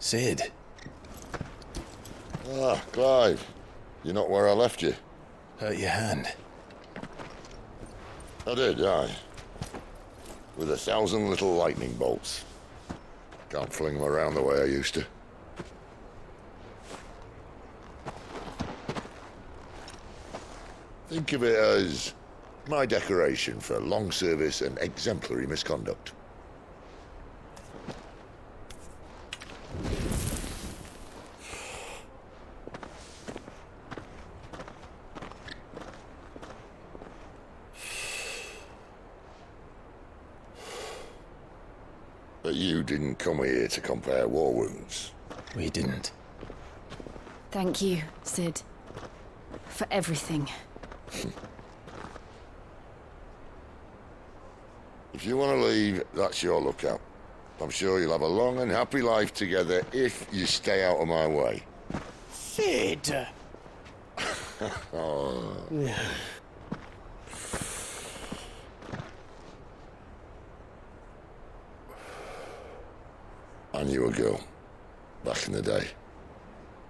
Sid. Ah, Clive. You're not where I left you. Hurt your hand. I did, aye. With 1,000 little lightning bolts. Can't fling them around the way I used to. Think of it as my decoration for long service and exemplary misconduct. But you didn't come here to compare war wounds. We didn't. Thank you, Sid. For everything. If you want to leave, that's your lookout. I'm sure you'll have a long and happy life together if you stay out of my way. Sid! Oh. I knew a girl, back in the day.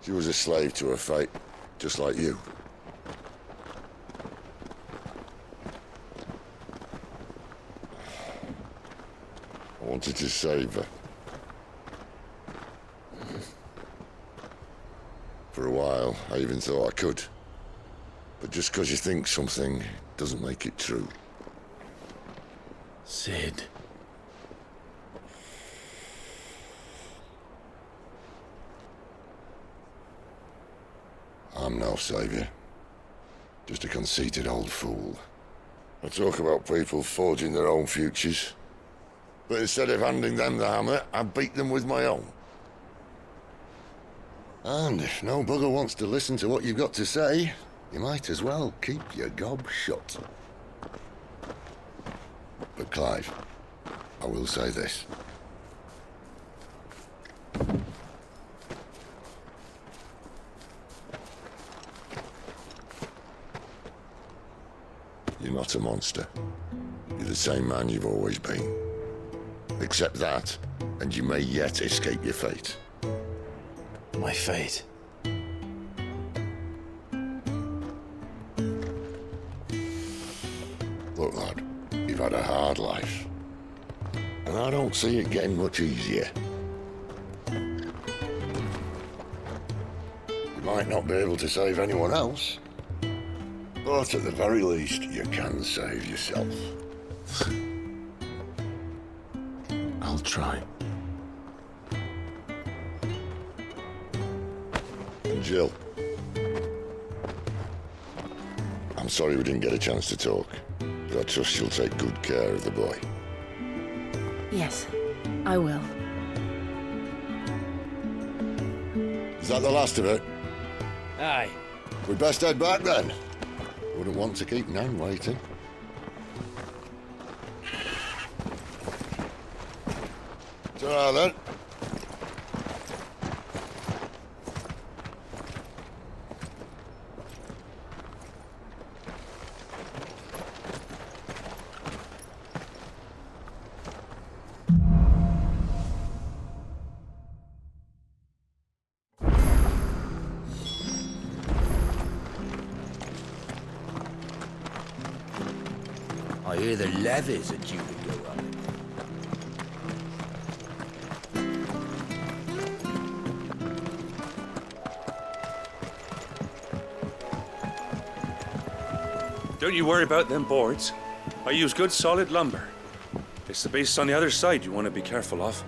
She was a slave to her fate, just like you. I wanted to save her. For a while, I even thought I could. But just because you think something doesn't make it true. Sid. I'm no savior. Just a conceited old fool. I talk about people forging their own futures. But instead of handing them the hammer, I beat them with my own. And if no bugger wants to listen to what you've got to say, you might as well keep your gob shut. But Clive, I will say this. You're not a monster. You're the same man you've always been. Accept that, and you may yet escape your fate. My fate. Look, lad, you've had a hard life. And I don't see it getting much easier. You might not be able to save anyone else, but at the very least, you can save yourself. I'll try. And Jill, I'm sorry we didn't get a chance to talk, but I trust you'll take good care of the boy. Yes, I will. Is that the last of it? Aye. We'd best head back then. Wouldn't want to keep Nan waiting. Ta-ra then. I hear the levies are due to go up. Don't you worry about them boards. I use good solid lumber. It's the base on the other side you want to be careful of.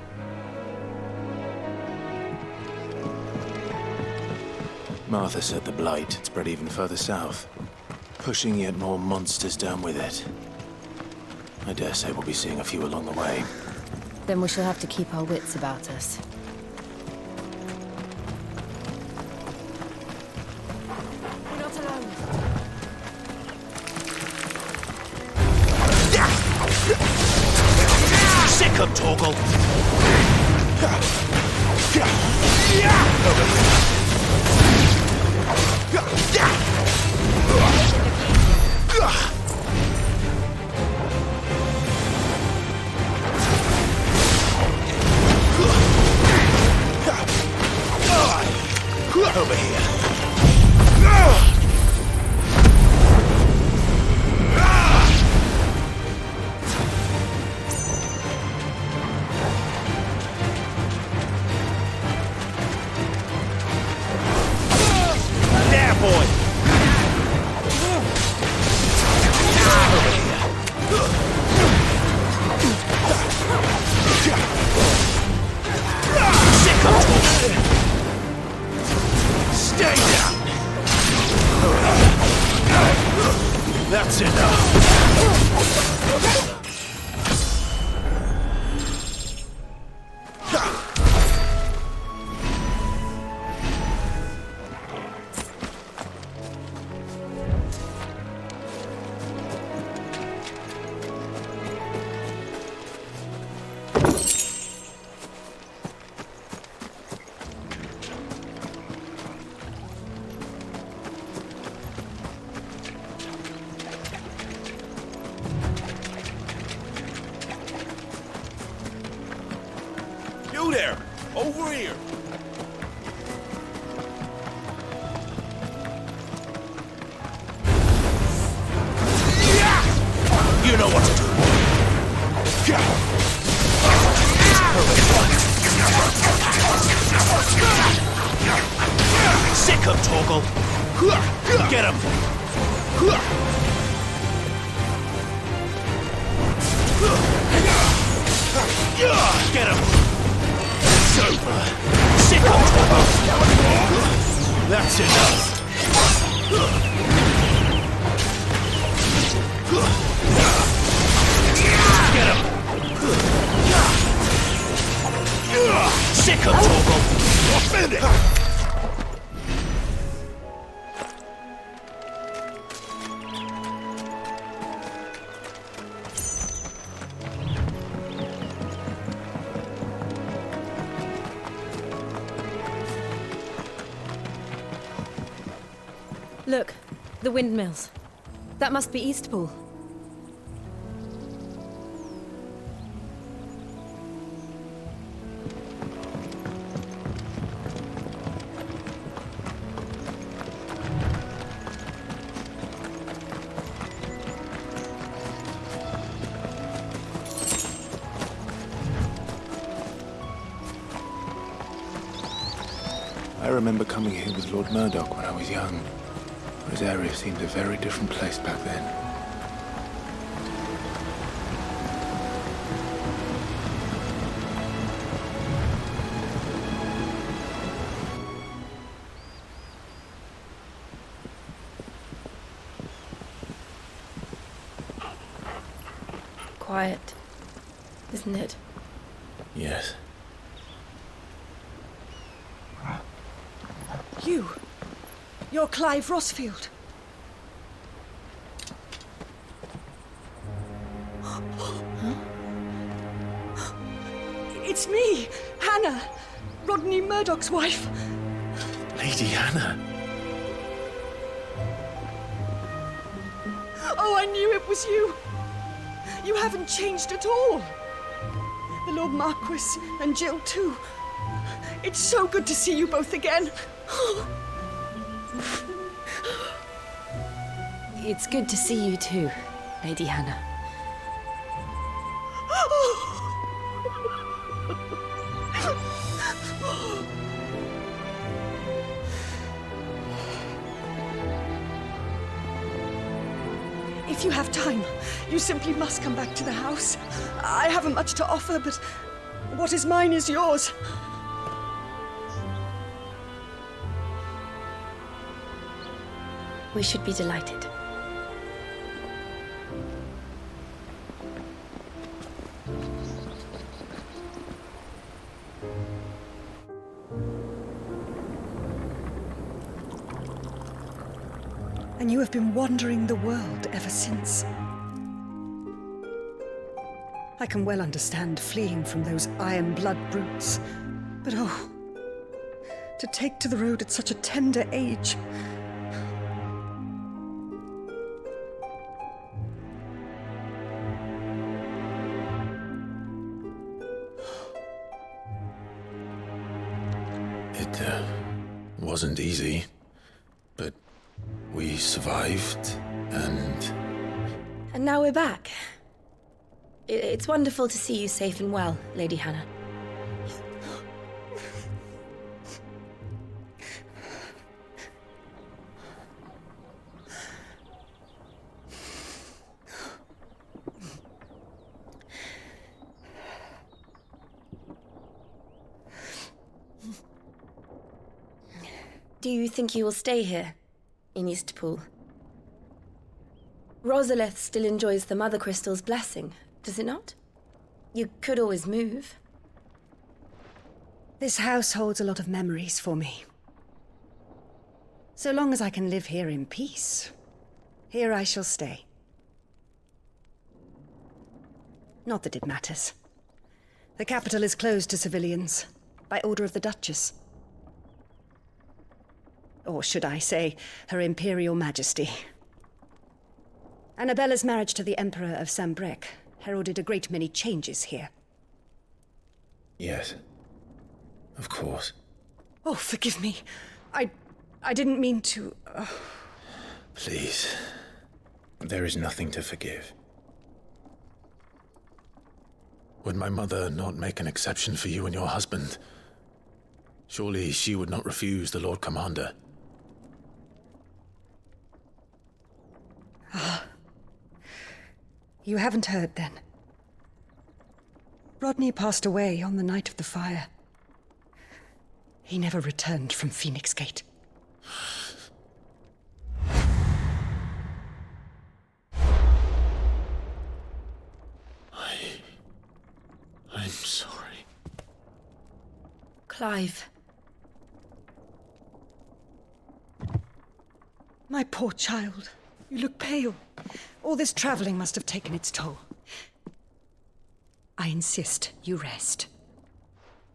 Martha said the blight had spread even further south, pushing yet more monsters down with it. I dare say we'll be seeing a few along the way. Then we shall have to keep our wits about us. We're not alone. Sick of Torgal! Over here. There, boy! Stay down! That's enough! You there! Over here! You know what to do. Sick of Torgal. Get him. Get him. It's over. Sick of Torgal. That's enough. Get him! Sick of Torgal! Offend it! Look, the windmills. That must be Eastpool. I remember coming here with Lord Murdoch when I was young. This area seemed a very different place back then. Quiet, isn't it? Yes. You're Clive Rossfield. It's me, Hannah, Rodney Murdoch's wife. Lady Hannah. Oh, I knew it was you. You haven't changed at all. The Lord Marquis and Jill too. It's so good to see you both again. It's good to see you too, Lady Hannah. If you have time, you simply must come back to the house. I haven't much to offer, but what is mine is yours. We should be delighted. And you have been wandering the world ever since. I can well understand fleeing from those iron blood brutes, but oh, to take to the road at such a tender age. Wasn't easy, but we survived, and... And now we're back. It's wonderful to see you safe and well, Lady Hannah. Do you think you will stay here, in Eastpool? Rosalith still enjoys the Mother Crystal's blessing, does it not? You could always move. This house holds a lot of memories for me. So long as I can live here in peace, here I shall stay. Not that it matters. The capital is closed to civilians, by order of the Duchess. Or should I say, Her Imperial Majesty. Annabella's marriage to the Emperor of Sambrec heralded a great many changes here. Yes. Of course. Oh, forgive me. I didn't mean to... Please. There is nothing to forgive. Would my mother not make an exception for you and your husband? Surely she would not refuse the Lord Commander. You haven't heard, then. Rodney passed away on the night of the fire. He never returned from Phoenix Gate. I'm sorry. Clive. My poor child. You look pale. All this traveling must have taken its toll. I insist you rest.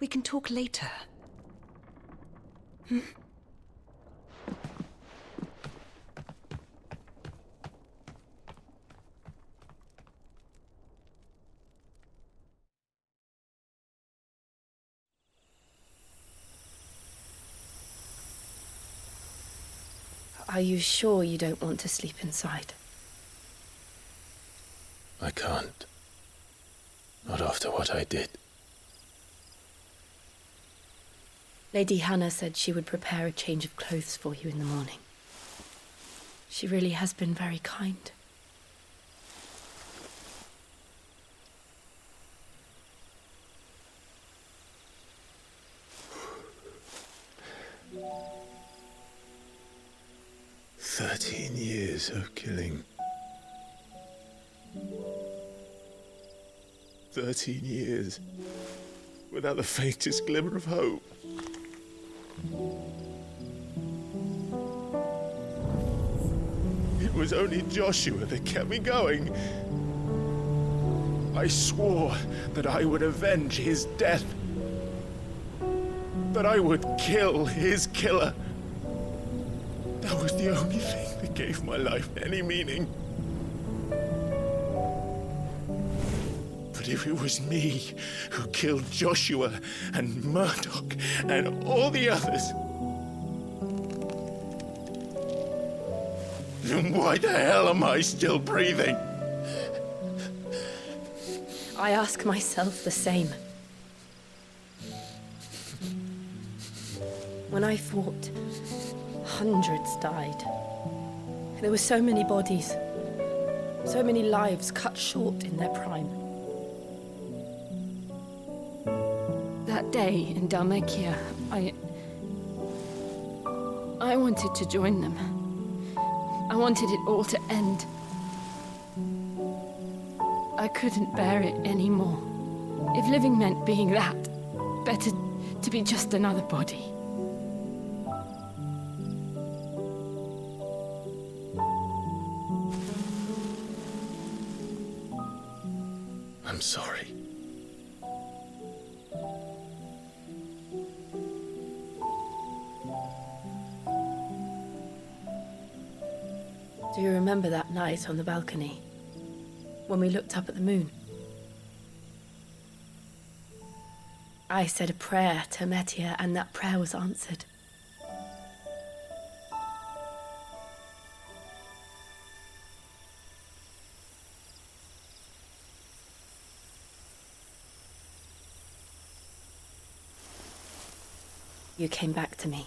We can talk later. Are you sure you don't want to sleep inside? I can't. Not after what I did. Lady Hannah said she would prepare a change of clothes for you in the morning. She really has been very kind. Years of killing. 13 years without the faintest glimmer of hope. It was only Joshua that kept me going. I swore that I would avenge his death. That I would kill his killer. That was the only thing that gave my life any meaning. But if it was me who killed Joshua and Murdoch and all the others, then why the hell am I still breathing? I ask myself the same. When I fought, hundreds died. There were so many bodies, so many lives cut short in their prime. That day in Dalmekia, I wanted to join them. I wanted it all to end. I couldn't bear it anymore. If living meant being that, better to be just another body. I'm sorry. Do you remember that night on the balcony, when we looked up at the moon? I said a prayer to Metia, and that prayer was answered. you came back to me.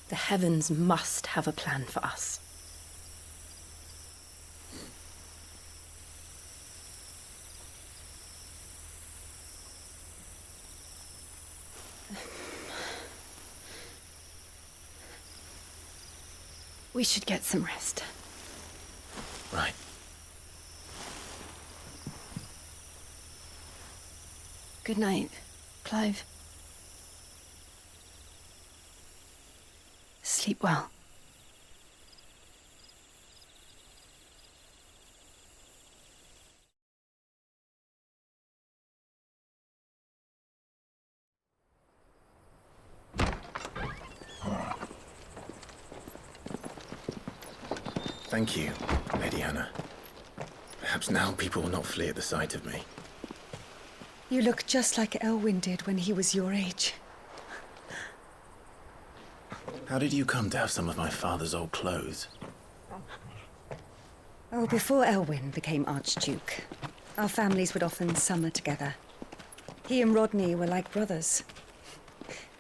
The heavens must have a plan for us. We should get some rest. Right. Good night, Clive. Sleep well. Thank you, Lady Hannah. Perhaps now people will not flee at the sight of me. You look just like Elwyn did when he was your age. How did you come to have some of my father's old clothes? Oh, before Elwyn became Archduke, our families would often summer together. He and Rodney were like brothers.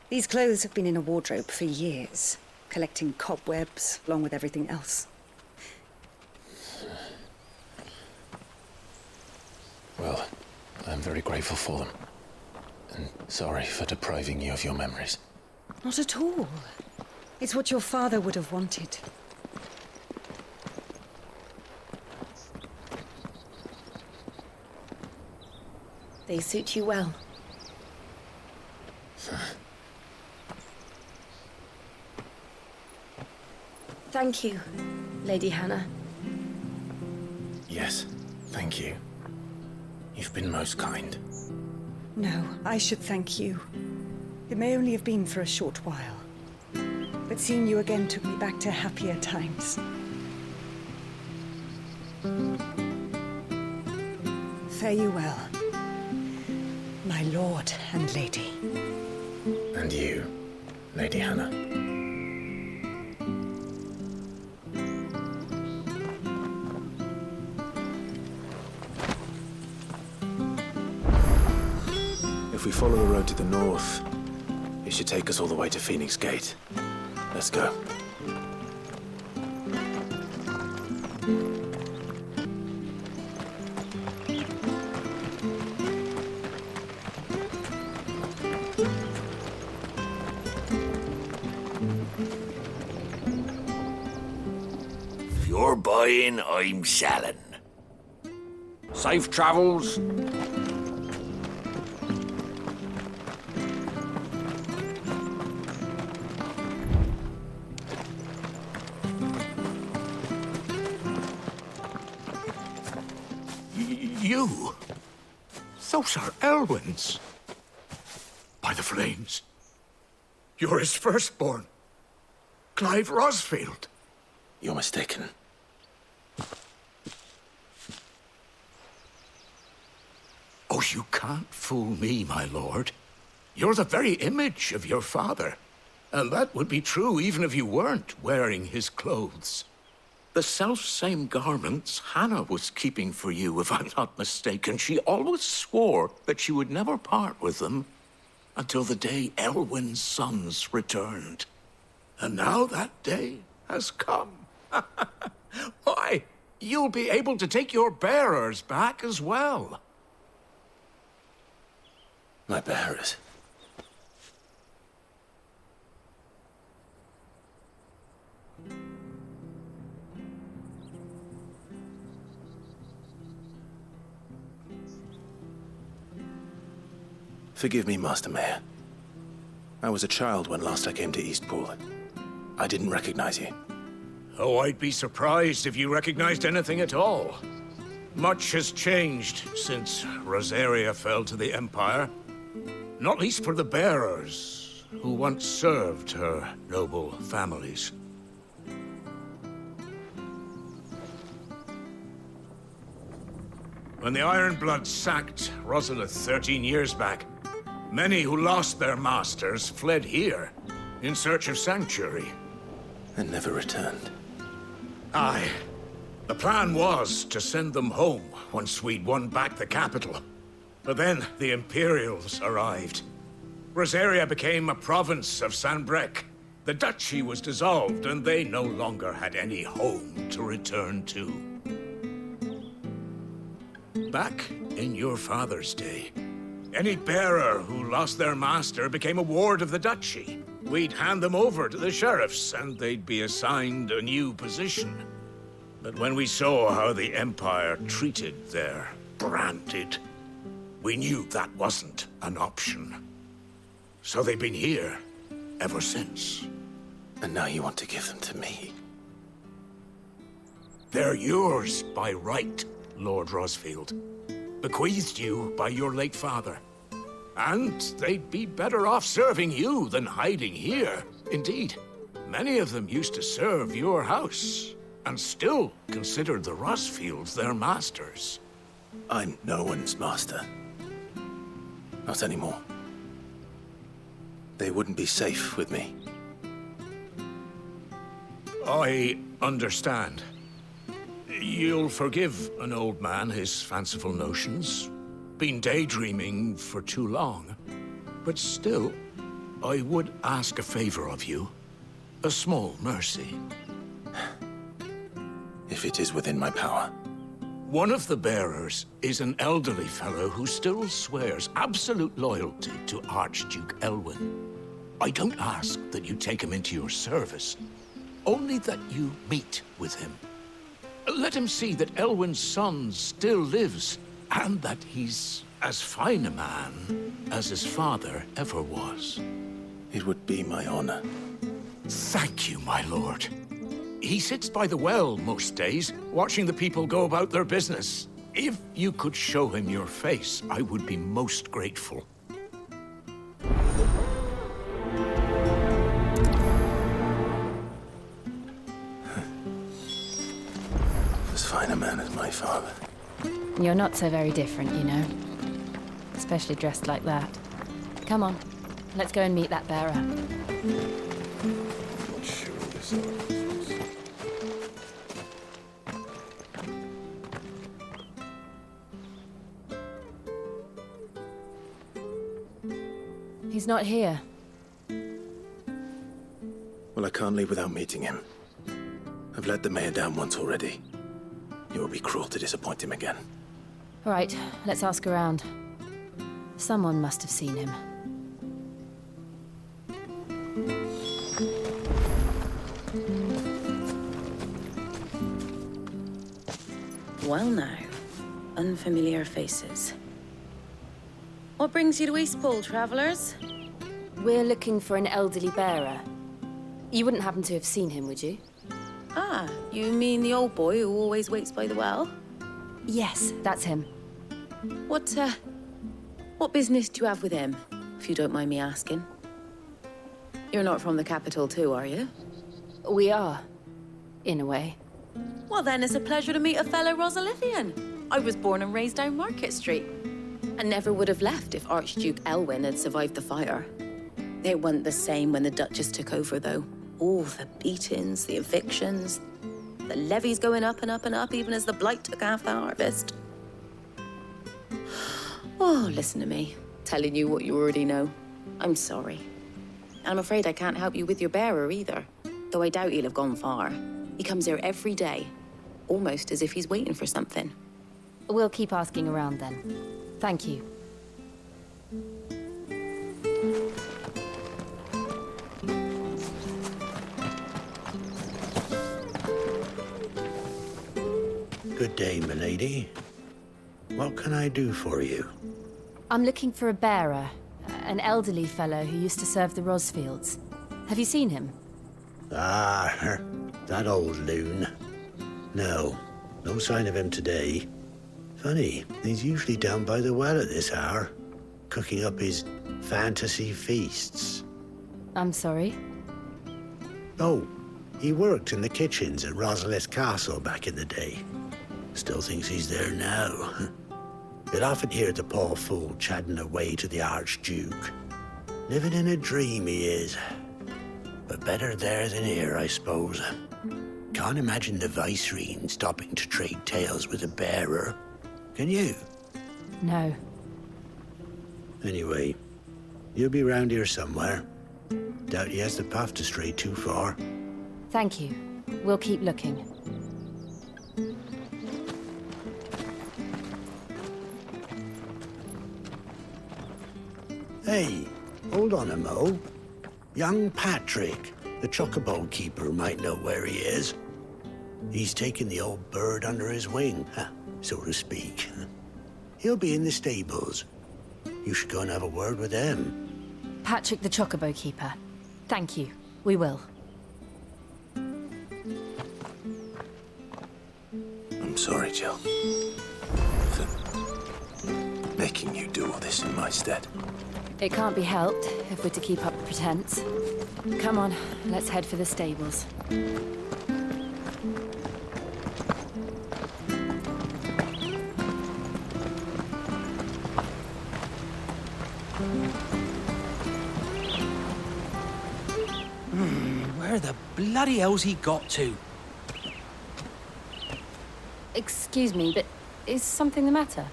These clothes have been in a wardrobe for years, collecting cobwebs along with everything else. Well, I'm very grateful for them. And sorry for depriving you of your memories. Not at all. It's what your father would have wanted. They suit you well. Thank you, Lady Hannah. Yes, thank you. You've been most kind. No, I should thank you. It may only have been for a short while. But seeing you again took me back to happier times. Fare you well, my lord and lady. And you, Lady Hannah. If we follow the road to the north, it should take us all the way to Phoenix Gate. Let's go. If you're buying, I'm selling. Safe travels. You? Those are Elwyn's. By the flames. You're his firstborn. Clive Rosfield. You're mistaken. Oh, you can't fool me, my lord. You're the very image of your father. And that would be true even if you weren't wearing his clothes. The self-same garments Hannah was keeping for you, if I'm not mistaken. She always swore that she would never part with them until the day Elwyn's sons returned. And now that day has come. Why, you'll be able to take your bearers back as well. My bearers. Forgive me, Master Mayor. I was a child when last I came to Eastpool. I didn't recognize you. Oh, I'd be surprised if you recognized anything at all. Much has changed since Rosaria fell to the Empire. Not least for the bearers, who once served her noble families. When the Ironbloods sacked Rosalith 13 years back, many who lost their masters fled here in search of sanctuary. And never returned. Aye. The plan was to send them home once we'd won back the capital. But then the Imperials arrived. Rosaria became a province of Sanbreque. The duchy was dissolved, and they no longer had any home to return to. Back in your father's day, any bearer who lost their master became a ward of the duchy. We'd hand them over to the sheriffs, and they'd be assigned a new position. But when we saw how the Empire treated their branded, we knew that wasn't an option. So they've been here ever since. And now you want to give them to me? They're yours by right, Lord Rosfield. Bequeathed you by your late father. And they'd be better off serving you than hiding here. Indeed, many of them used to serve your house, and still considered the Rosfields their masters. I'm no one's master. Not anymore. They wouldn't be safe with me. I understand. You'll forgive an old man his fanciful notions. Been daydreaming for too long. But still, I would ask a favor of you. A small mercy. If it is within my power. One of the bearers is an elderly fellow who still swears absolute loyalty to Archduke Elwyn. I don't ask that you take him into your service, only that you meet with him. Let him see that Elwyn's son still lives, and that he's as fine a man as his father ever was. It would be my honor. Thank you, my lord. He sits by the well most days, watching the people go about their business. If you could show him your face, I would be most grateful. As fine a man as my father. You're not so very different, you know. Especially dressed like that. Come on, let's go and meet that bearer. Not sure this is. He's not here. Well, I can't leave without meeting him. I've let the mayor down once already. It would be cruel to disappoint him again. All right, let's ask around. Someone must have seen him. Well now, unfamiliar faces. What brings you to Eastpool, travelers? We're looking for an elderly bearer. You wouldn't happen to have seen him, would you? Ah, you mean the old boy who always waits by the well? Yes, that's him. What business do you have with him, if you don't mind me asking? You're not from the capital too, are you? We are, in a way. Well then, it's a pleasure to meet a fellow Rosalithian. I was born and raised down Market Street. And never would have left if Archduke Elwyn had survived the fire. It wasn't the same when the Duchess took over, though. All the beatings, the evictions, the levies going up and up and up, even as the blight took half the harvest. Oh, listen to me, telling you what you already know. I'm sorry. And I'm afraid I can't help you with your bearer either, though I doubt he'll have gone far. He comes here every day, almost as if he's waiting for something. We'll keep asking around then. Thank you. Good day, milady. What can I do for you? I'm looking for a bearer, an elderly fellow who used to serve the Rosfields. Have you seen him? Ah, that old loon. No sign of him today. Funny, he's usually down by the well at this hour, cooking up his fantasy feasts. I'm sorry? Oh, he worked in the kitchens at Rosalith Castle back in the day. Still thinks he's there now. You'd often hear the poor fool chatting away to the Archduke. Living in a dream he is. But better there than here, I suppose. Can't imagine the Viceroy stopping to trade tales with a bearer. Can you? No. Anyway, He'll be round here somewhere. Doubt he has the path to stray too far. Thank you. We'll keep looking. Hey, hold on a mo. Young Patrick, the chocobo keeper, might know where he is. He's taken the old bird under his wing, so to speak. He'll be in the stables. You should go and have a word with him. Patrick the Chocobo Keeper. Thank you. We will. I'm sorry, Jill. For making you do all this in my stead. It can't be helped if we're to keep up the pretense. Come on, let's head for the stables. Where the bloody hell's he got to? Excuse me, but is something the matter?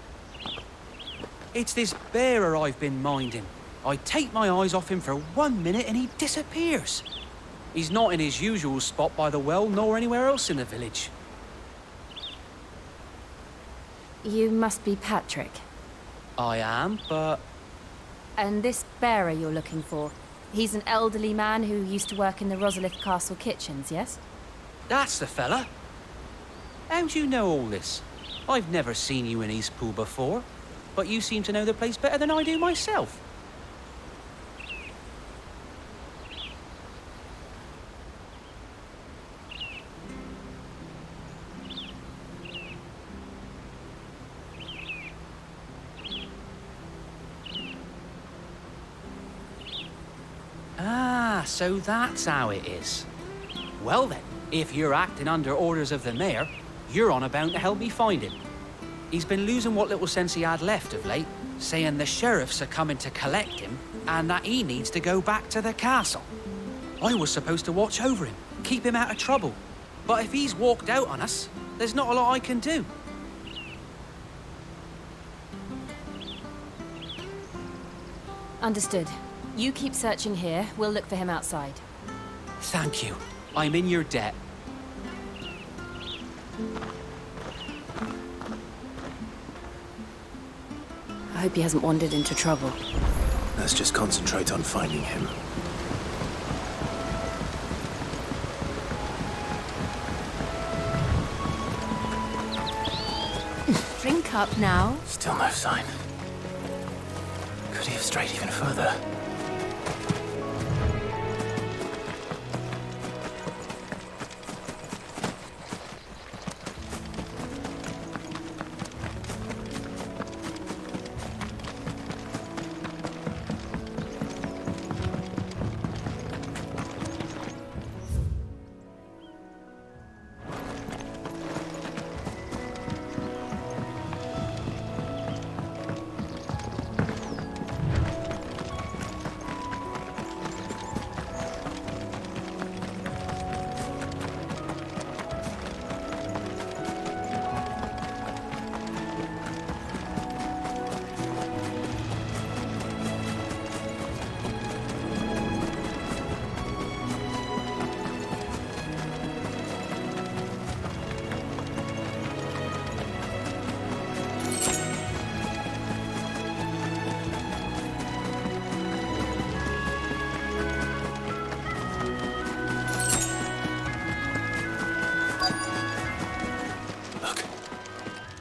It's this bearer I've been minding. I take my eyes off him for 1 minute and he disappears. He's not in his usual spot by the well, nor anywhere else in the village. You must be Patrick. I am, but... And this bearer you're looking for, he's an elderly man who used to work in the Rosalith Castle kitchens, yes? That's the fella. How'd you know all this? I've never seen you in Eastpool before, but you seem to know the place better than I do myself. Ah, so that's how it is. Well then, if you're acting under orders of the mayor, you're on about to help me find him. He's been losing what little sense he had left of late, saying the sheriffs are coming to collect him and that he needs to go back to the castle. I was supposed to watch over him, keep him out of trouble. But if he's walked out on us, there's not a lot I can do. Understood. You keep searching here, we'll look for him outside. Thank you. I'm in your debt. I hope he hasn't wandered into trouble. Let's just concentrate on finding him. Drink up now. Still no sign. Could he have strayed even further?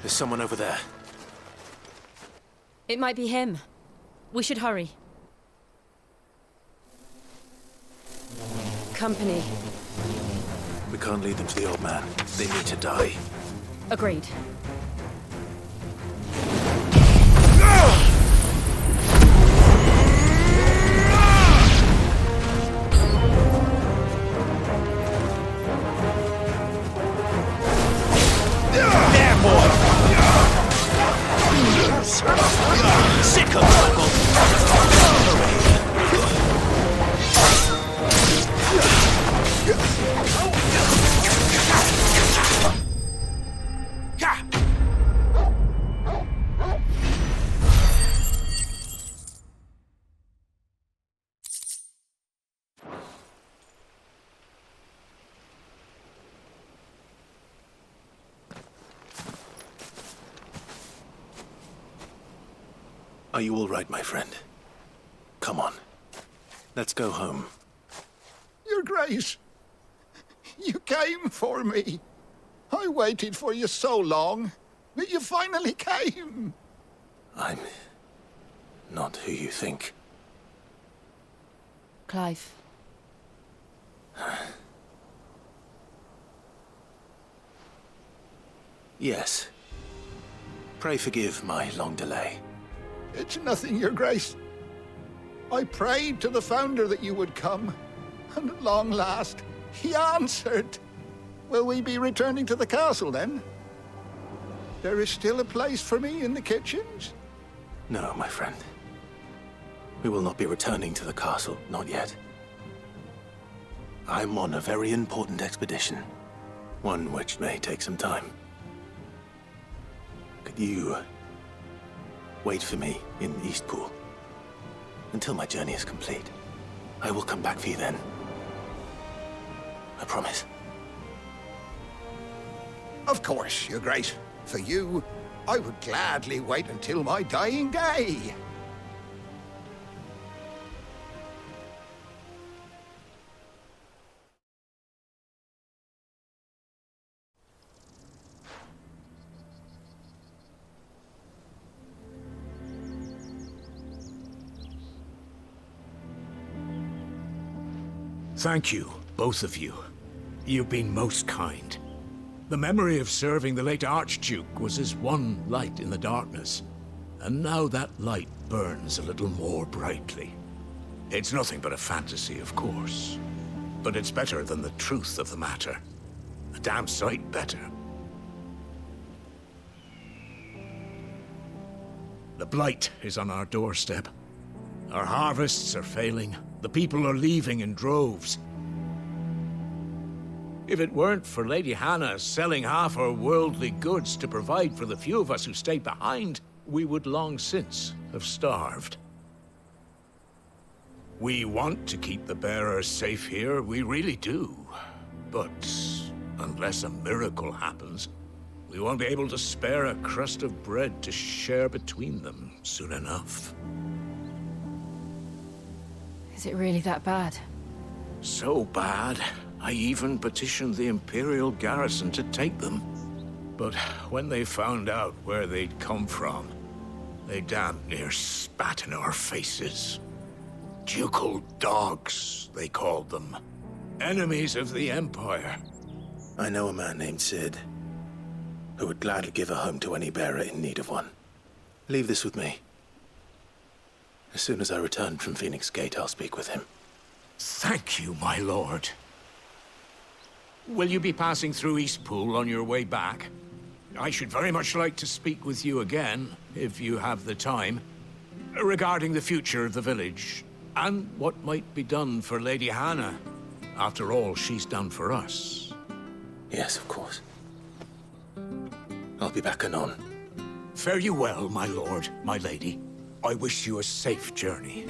There's someone over there. It might be him. We should hurry. Company. We can't lead them to the old man. They need to die. Agreed. Sick of trouble. Are you all right, my friend? Come on. Let's go home. Your Grace, you came for me. I waited for you so long, but you finally came. I'm not who you think. Clive. Yes. Pray forgive my long delay. It's nothing, Your Grace. I prayed to the Founder that you would come, and at long last, he answered. Will we be returning to the castle, then? There is still a place for me in the kitchens? No, my friend. We will not be returning to the castle, not yet. I'm on a very important expedition. One which may take some time. Could you wait for me in Eastpool until my journey is complete? I will come back for you then. I promise. Of course, Your Grace. For you, I would gladly wait until my dying day. Thank you, both of you. You've been most kind. The memory of serving the late Archduke was as one light in the darkness, and now that light burns a little more brightly. It's nothing but a fantasy, of course, but it's better than the truth of the matter. A damn sight better. The blight is on our doorstep. Our harvests are failing. The people are leaving in droves. If it weren't for Lady Hannah selling half her worldly goods to provide for the few of us who stayed behind, we would long since have starved. We want to keep the bearers safe here, we really do. But unless a miracle happens, we won't be able to spare a crust of bread to share between them soon enough. Is it really that bad? So bad, I even petitioned the Imperial garrison to take them. But when they found out where they'd come from, they damn near spat in our faces. Ducal dogs, they called them. Enemies of the Empire. I know a man named Sid, who would gladly give a home to any bearer in need of one. Leave this with me. As soon as I return from Phoenix Gate, I'll speak with him. Thank you, my lord. Will you be passing through Eastpool on your way back? I should very much like to speak with you again, if you have the time, regarding the future of the village, and what might be done for Lady Hannah, after all she's done for us. Yes, of course. I'll be back anon. Fare you well, my lord, my lady. I wish you a safe journey.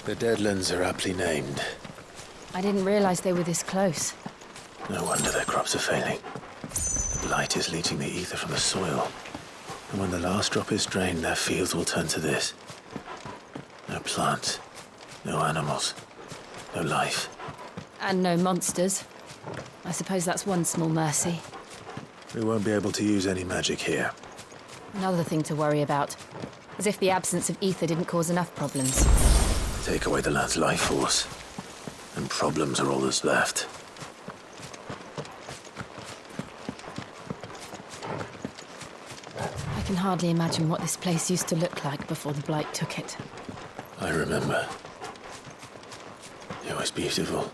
The Deadlands are aptly named. I didn't realize they were this close. No wonder their crops are failing. The blight is leaching the ether from the soil. And when the last drop is drained, their fields will turn to this. No plants, no animals, no life. And no monsters. I suppose that's one small mercy. We won't be able to use any magic here. Another thing to worry about. As if the absence of ether didn't cause enough problems. Take away the lad's life force, and problems are all that's left. I can hardly imagine what this place used to look like before the blight took it. I remember. It was beautiful.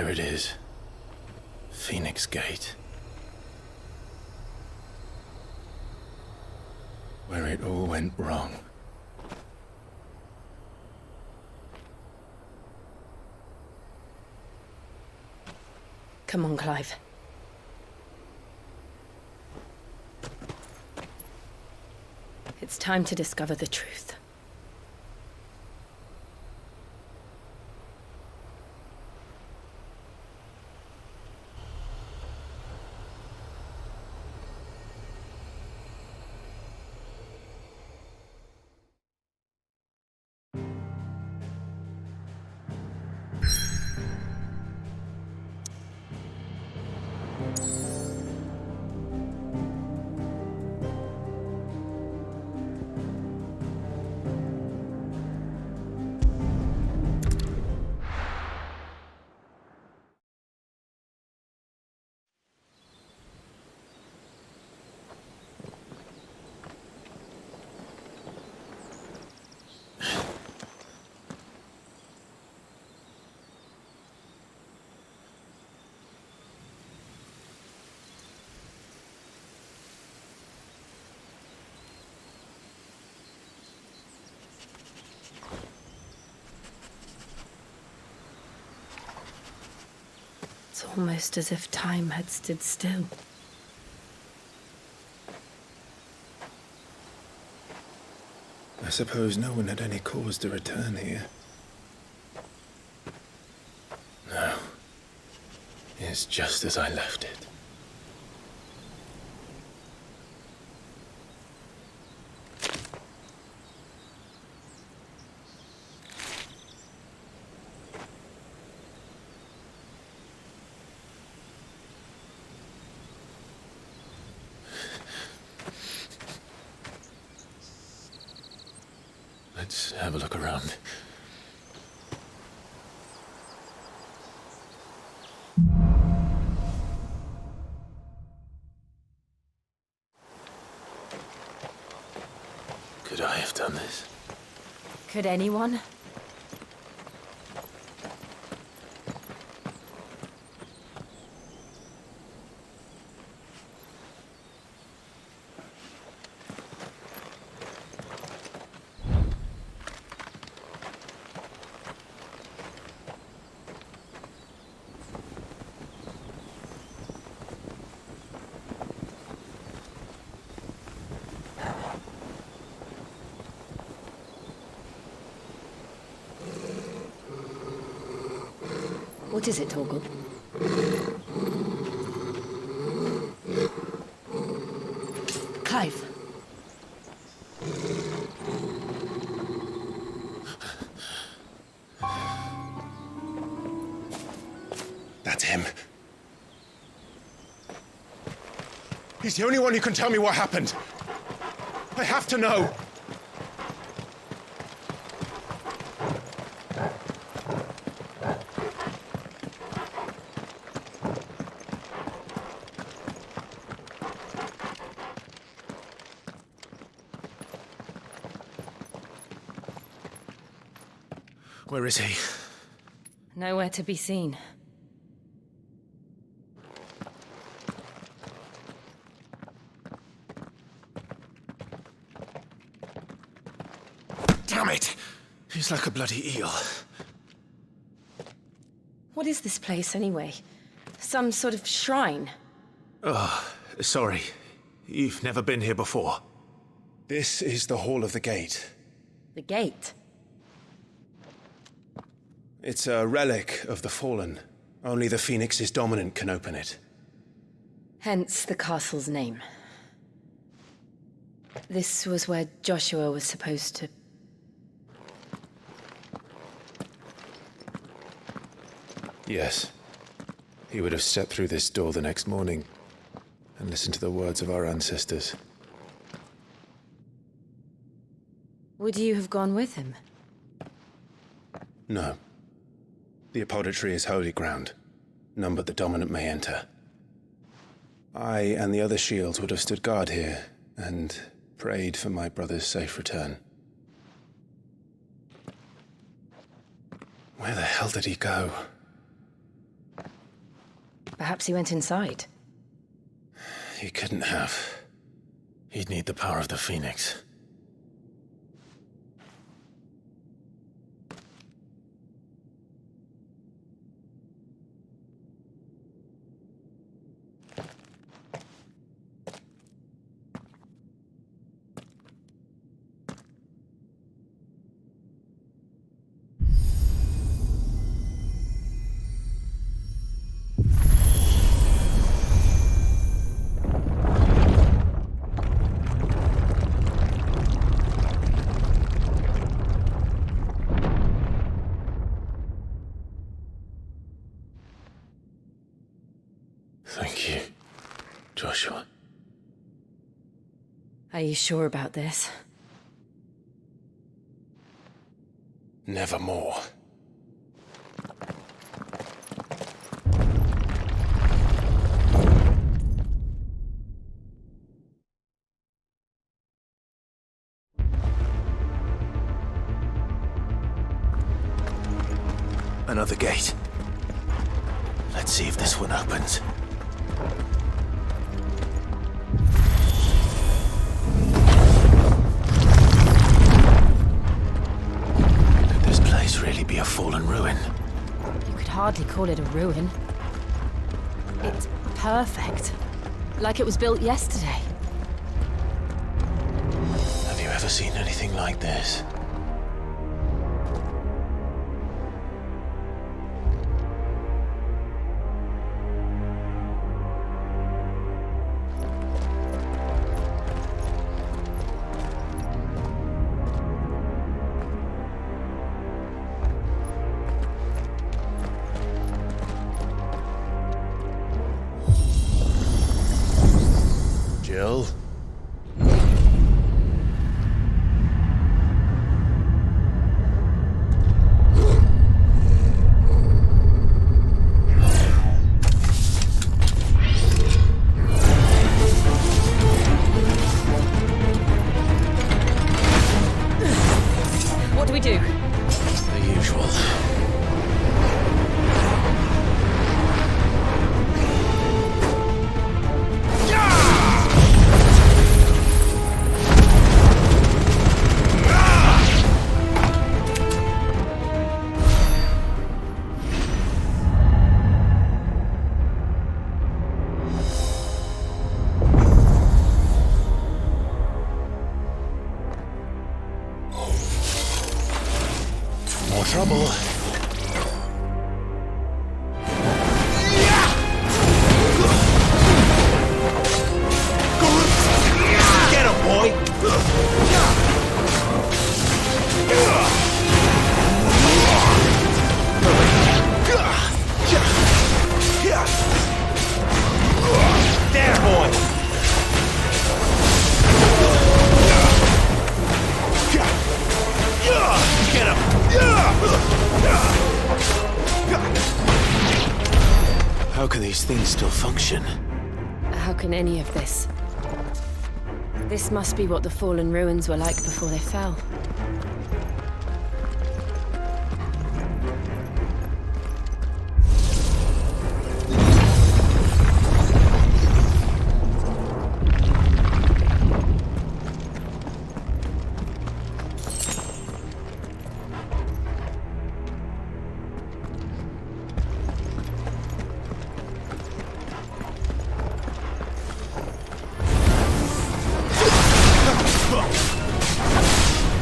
There it is. Phoenix Gate. Where it all went wrong. Come on, Clive. It's time to discover the truth. It's almost as if time had stood still. I suppose no one had any cause to return here. No. It's just as I left it. Let's have a look around. Could I have done this? Could anyone? What is it, Torgal? Clive. That's him. He's the only one who can tell me what happened. I have to know. Where is he? Nowhere to be seen. Damn it! He's like a bloody eel. What is this place, anyway? Some sort of shrine? Oh, sorry. You've never been here before. This is the Hall of the Gate. The gate? It's a relic of the Fallen. Only the Phoenix's dominant can open it. Hence the castle's name. This was where Joshua was supposed to... Yes. He would have stepped through this door the next morning and listened to the words of our ancestors. Would you have gone with him? No. The apodatory is holy ground. None but the dominant may enter. I and the other shields would have stood guard here and prayed for my brother's safe return. Where the hell did he go? Perhaps he went inside. He couldn't have. He'd need the power of the Phoenix. Thank you, Joshua. Are you sure about this? Nevermore. Another gate. Let's see if this one opens. Could this place really be a fallen ruin? You could hardly call it a ruin. It's perfect. Like it was built yesterday. Have you ever seen anything like this? Jill? What do we do? The usual. More trouble. Get him, boy! There, boy! Get him! How can these things still function? How can any of this? This must be what the fallen ruins were like before they fell.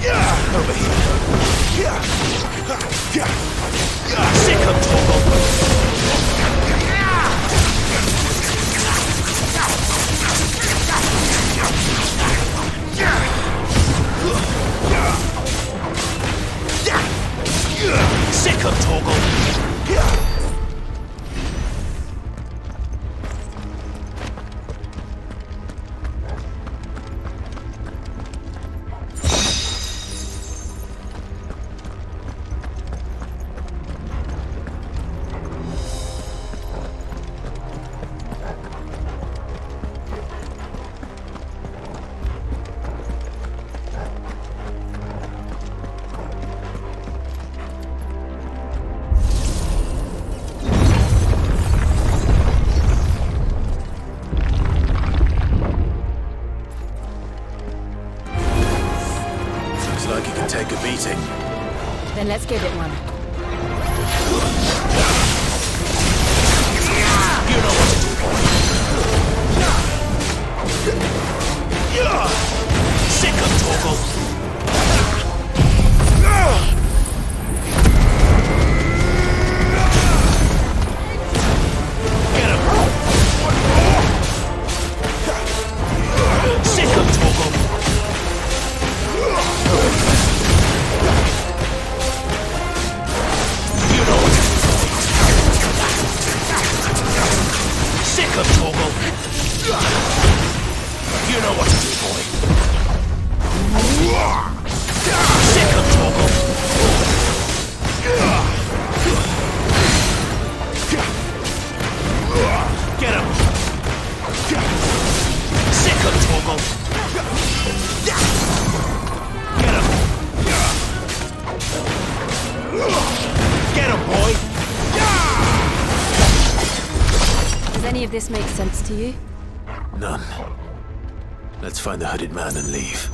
Yeah! Then let's give it one. You know what to do, boy. Sick of Torgal. Get him. Sick of Torgal. You know what to do, boy. Sick of Torgal. You know what to do, boy. Sick of Torgal. Get him. Sick of Torgal. Get him. Get him, boy. Does any of this make sense to you? None. Let's find the hooded man and leave.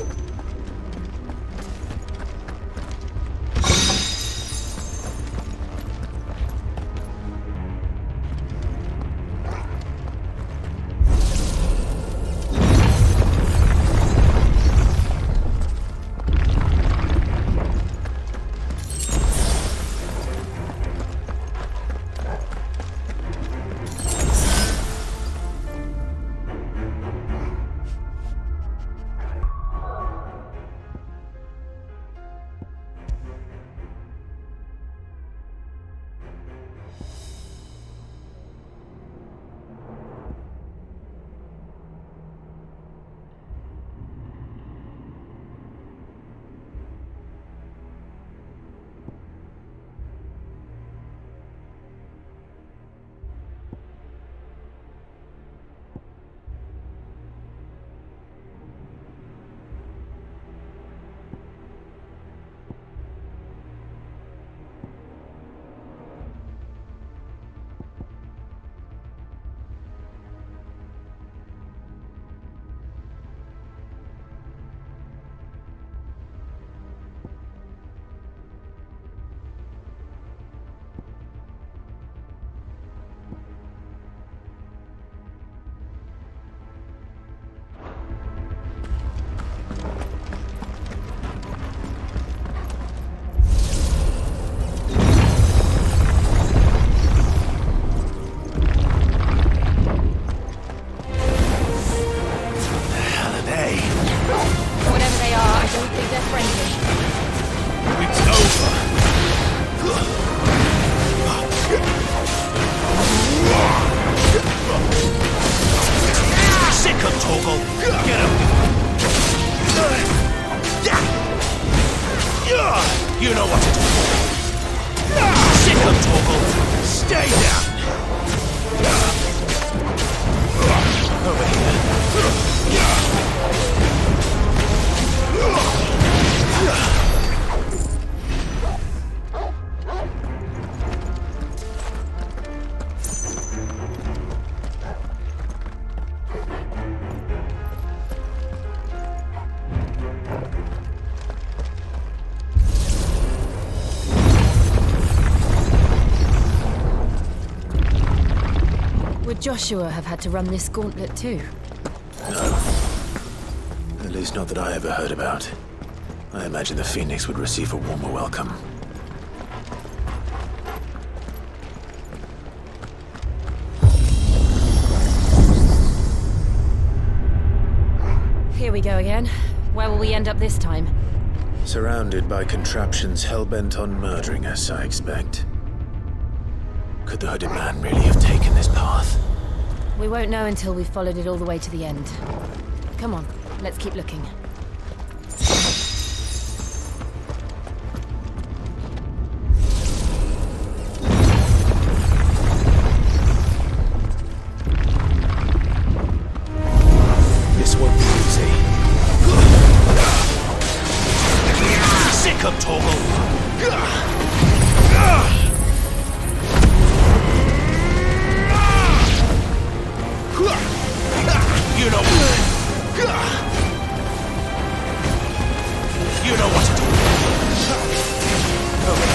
You know what to do. Sick of Torgal. Stay down. Over here. Would Joshua have had to run this gauntlet too? No. At least not that I ever heard about. I imagine the Phoenix would receive a warmer welcome. Here we go again. Where will we end up this time? Surrounded by contraptions hell-bent on murdering us, I expect. Could the hooded man really have taken this path? We won't know until we've followed it all the way to the end. Come on, let's keep looking. This won't be easy. Sick of Torgal. You know what to do. Over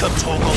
him, Torgal!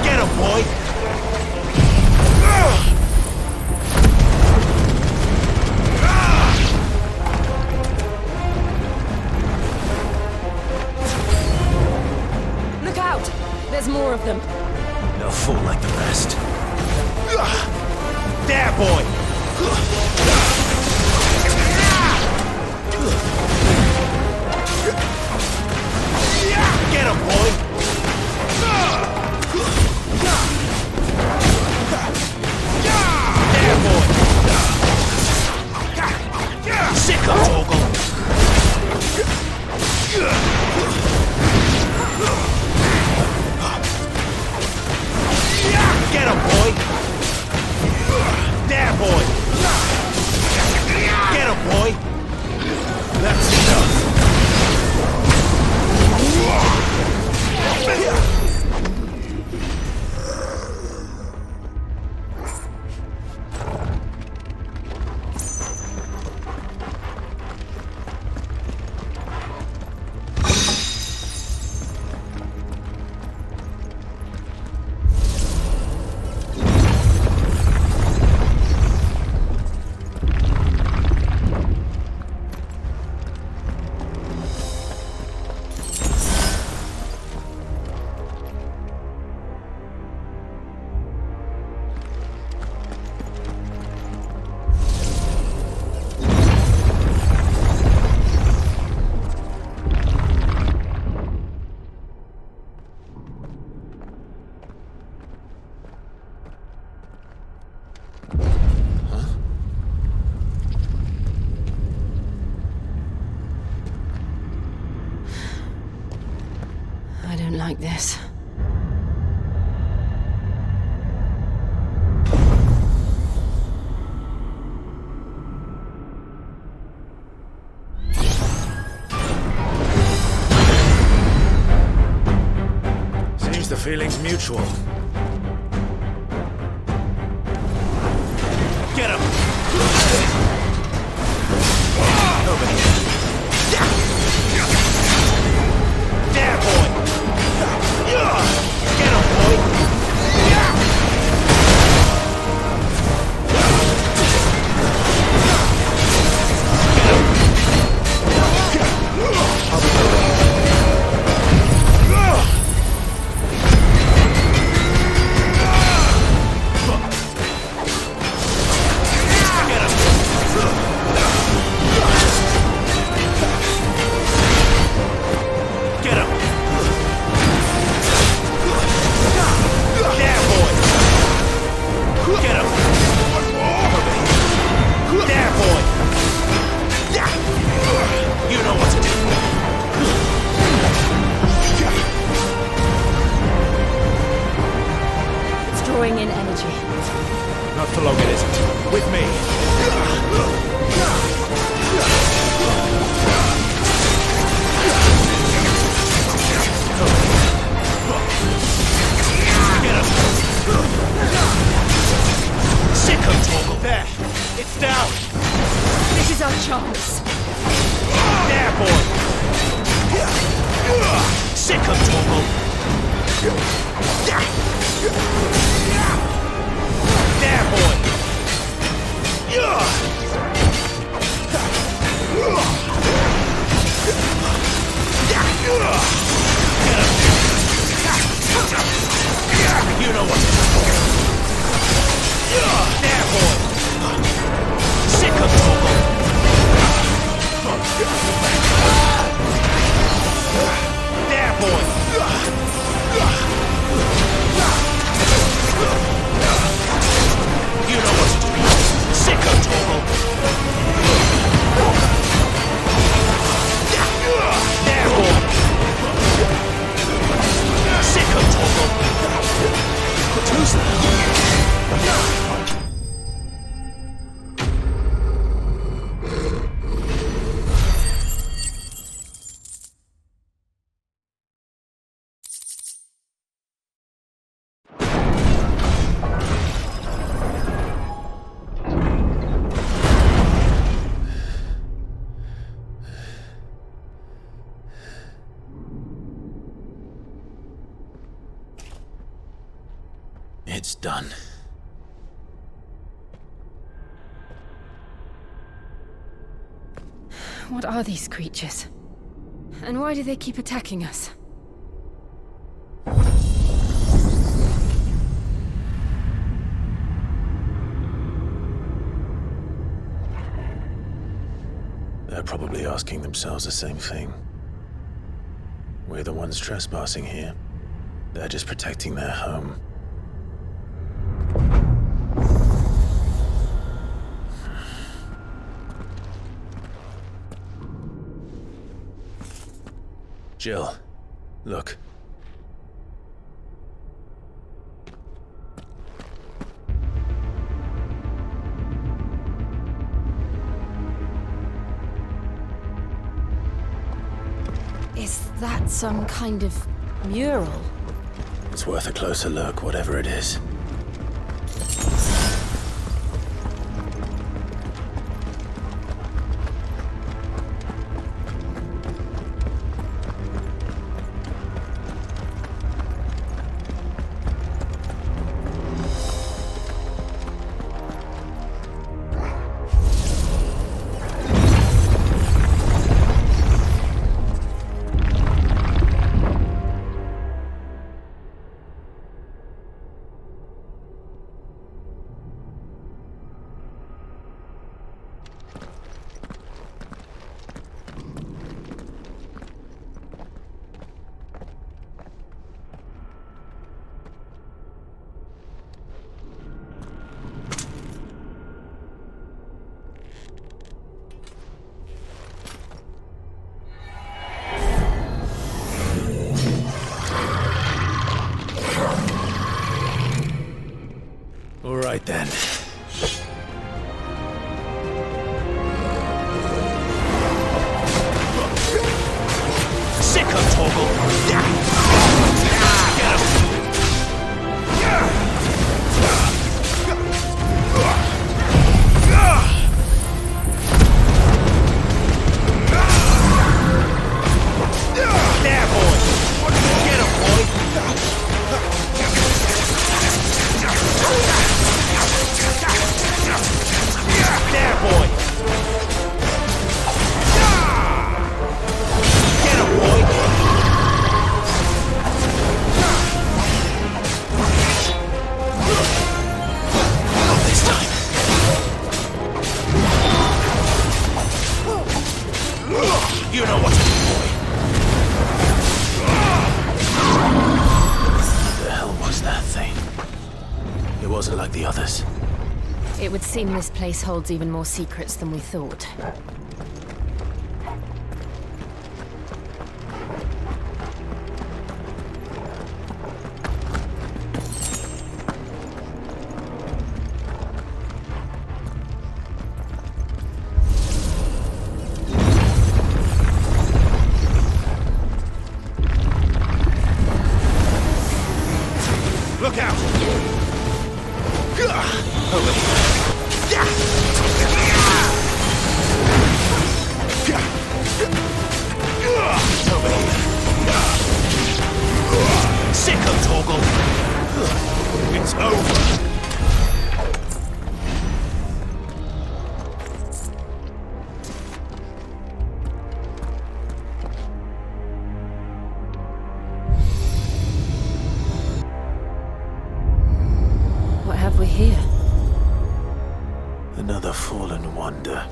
Get him, boy! Look out! There's more of them. No fool like the rest. There, boy! Get him, boy! There, boy! Sick of Torgal! Get him, boy! There, boy! Get him, boy! That's enough! I don't like this. Seems the feeling's mutual. Get him! There, boy! Get him, boy! Drawing in energy. Not for long, it isn't. With me. Get him! Sick him, Torgal! There! It's down! This is our chance. There, boy! Sick him, Torgal! There, boy! You know what to do. There, boy! Sick of Toggle! There, boy! You know what to do. Sick of Toggle! There, boy! Sick of Toggle! But who's that? It's done. What are these creatures? And why do they keep attacking us? They're probably asking themselves the same thing. We're the ones trespassing here. They're just protecting their home. Jill, look. Is that some kind of mural? It's worth a closer look, whatever it is. All right then. Sick of Toggle! Get him! There, boy! Get him, boy! There, boy! Get him, boy! Not this time. You know what to do, boy. What the hell was that thing? It wasn't like the others. It would seem this place holds even more secrets than we thought. Look out! Over here. Over here. Sick of Toggle. It's over. What have we here? Another fallen wonder.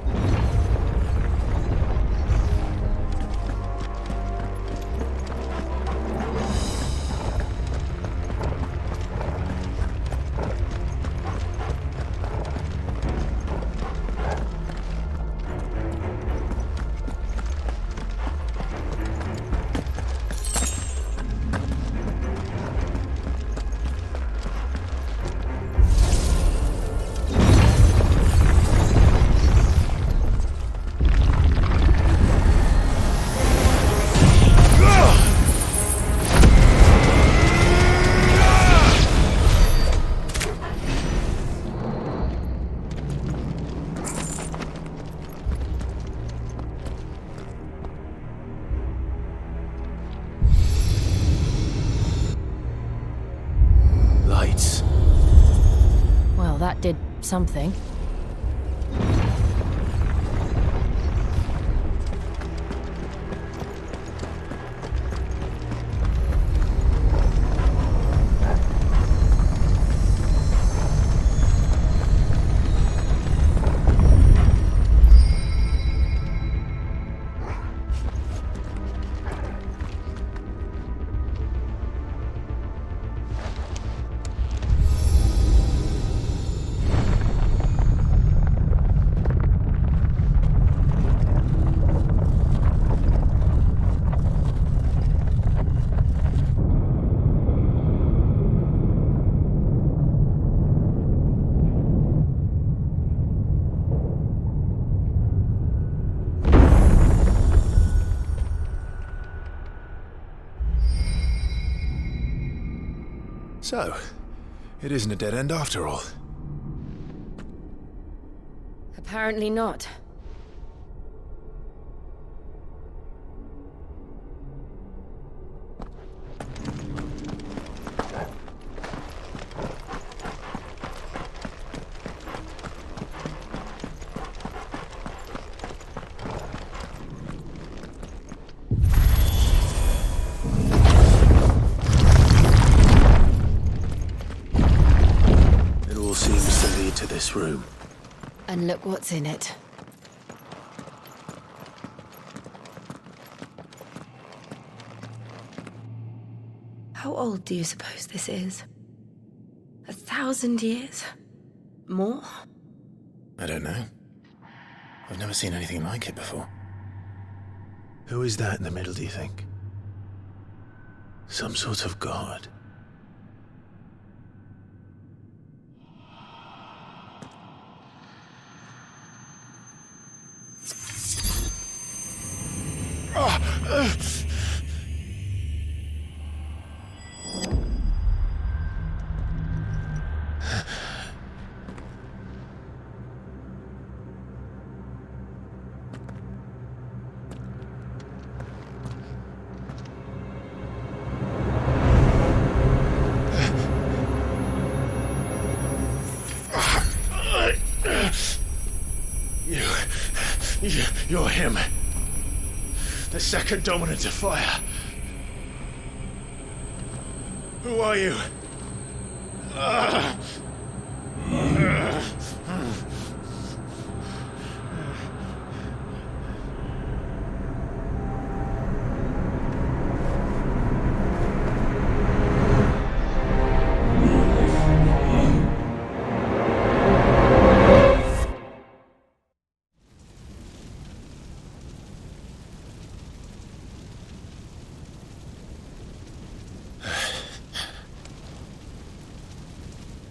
Lights. Well, that did something. So, it isn't a dead end after all. Apparently not. It all seems to lead to this room. And look what's in it. How old do you suppose this is? 1,000 years? More? I don't know. I've never seen anything like it before. Who is that in the middle, do you think? Some sort of god? You're him. The second dominant of fire. Who are you?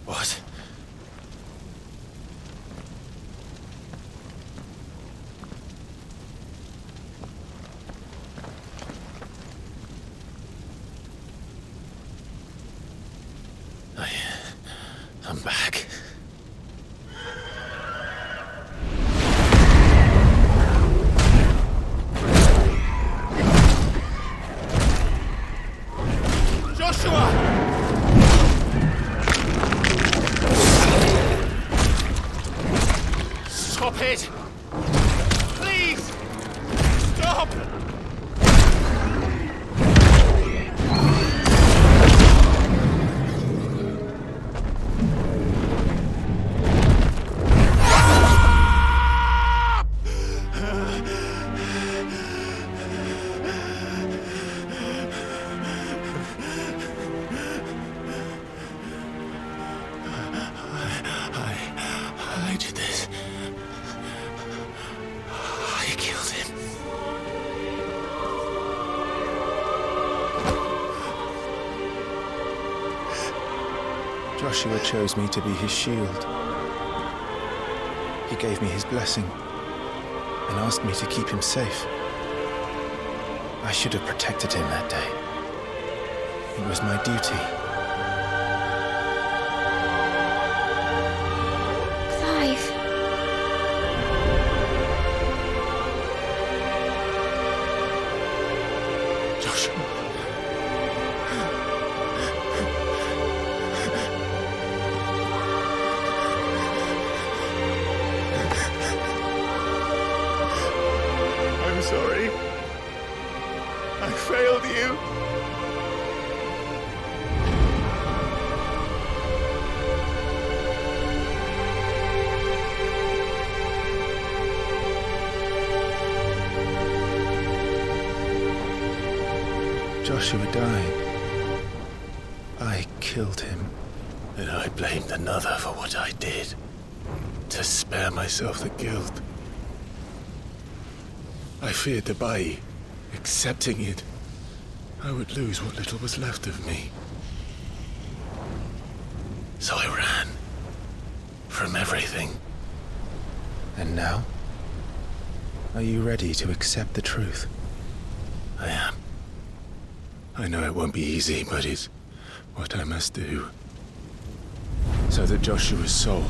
What? I'm back. Joshua! Stop it! Please! Stop! Joshua chose me to be his shield. He gave me his blessing and asked me to keep him safe. I should have protected him that day. It was my duty. Clive. Joshua. I'm sorry. I failed you. Joshua died. I killed him. And I blamed another for what I did. To spare myself the guilt. I feared that by accepting it, I would lose what little was left of me. So I ran. From everything. And now? Are you ready to accept the truth? I am. I know it won't be easy, but it's what I must do. So that Joshua's soul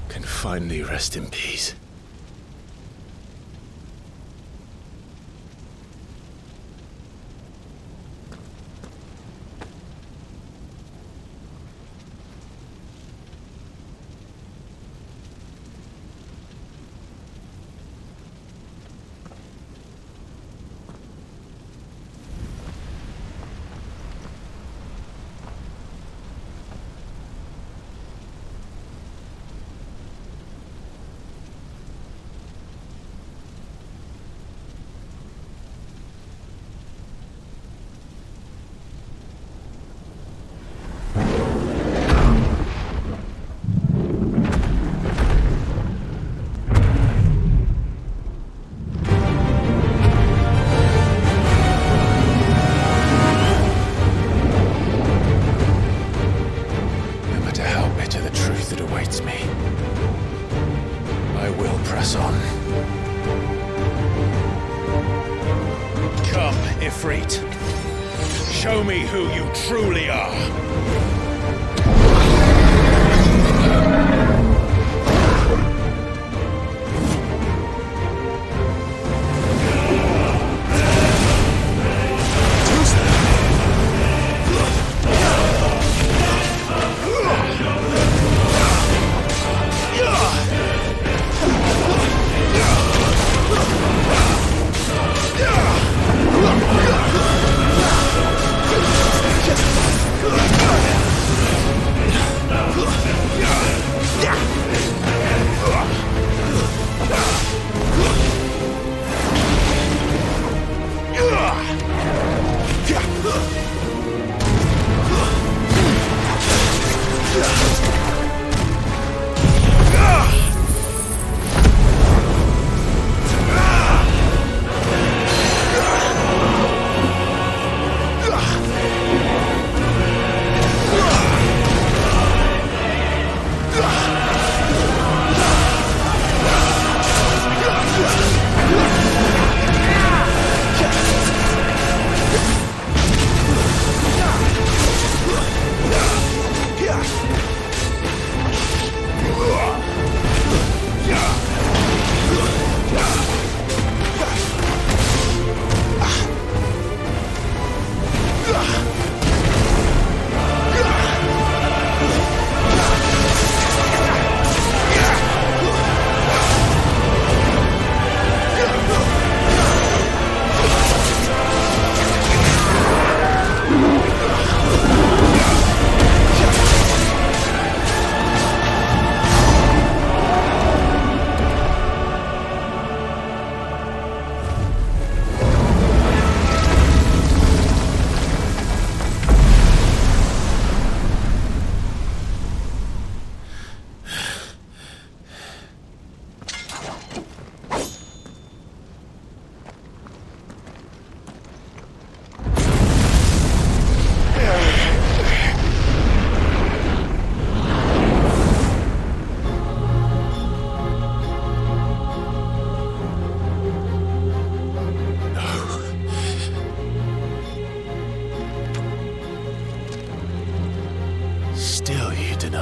can finally rest in peace. Show me who you truly are. Just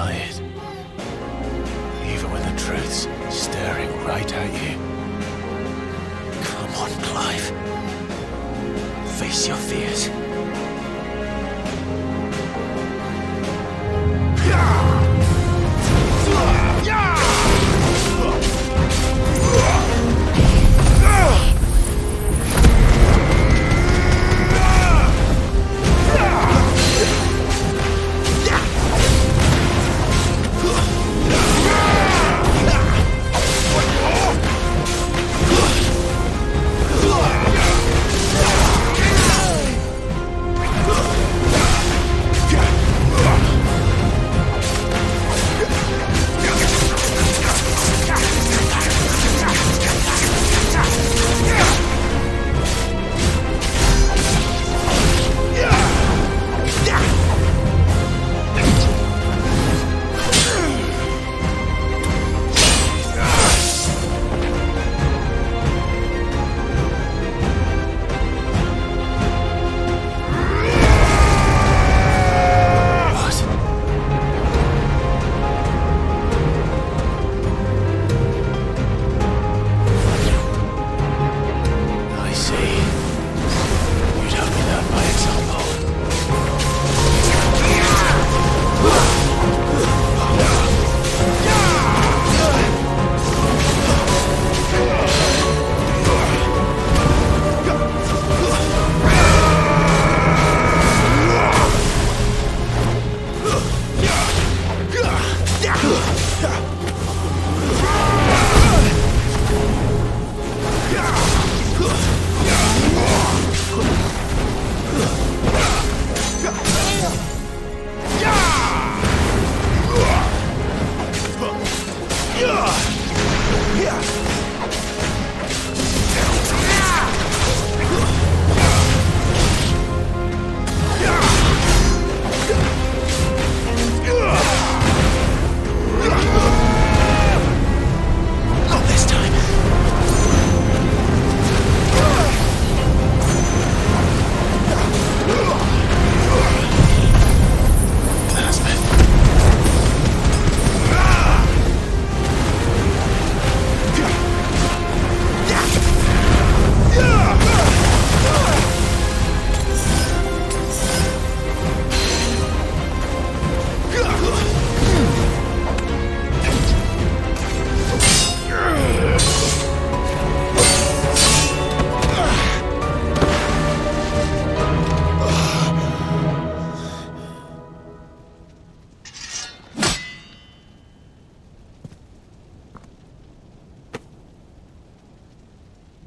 deny it. Even when the truth's staring right at you. Come on, Clive. Face your fears.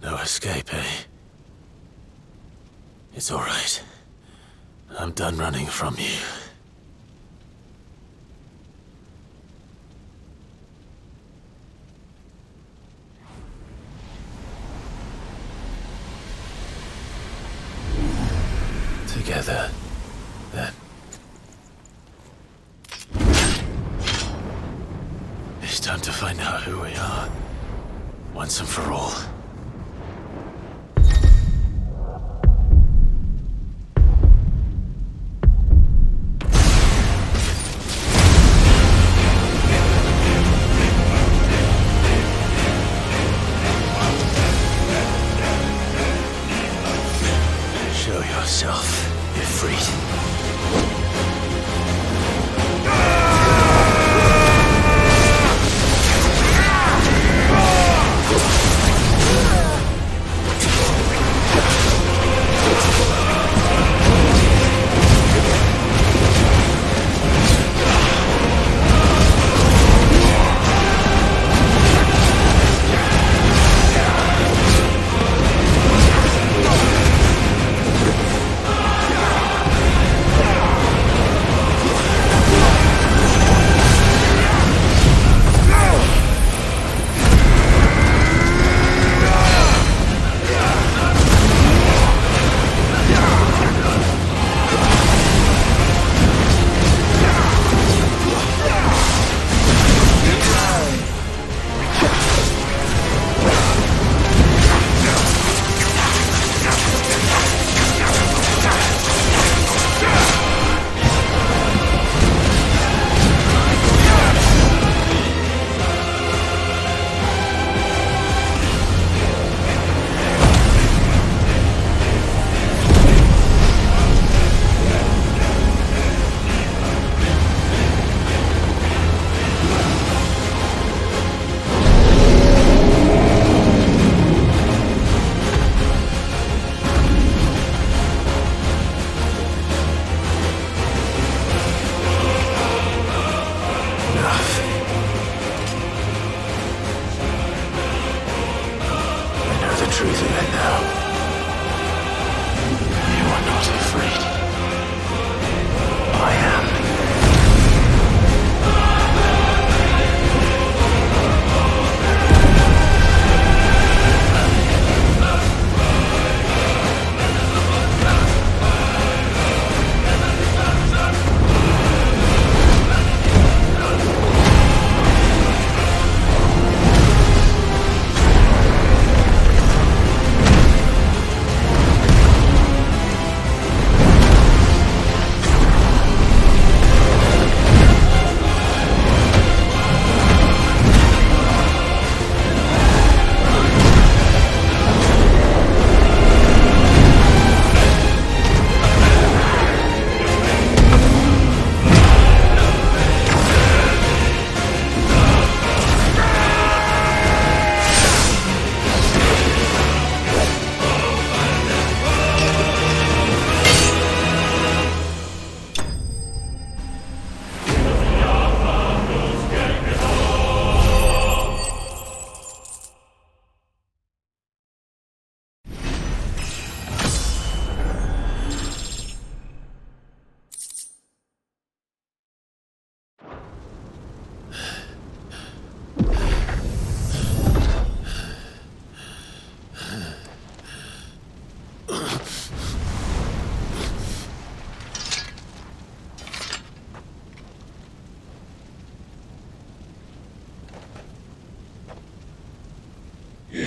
No escape, eh? It's all right. I'm done running from you. Together, then. It's time to find out who we are, once and for all. Show yourself, Ifrit.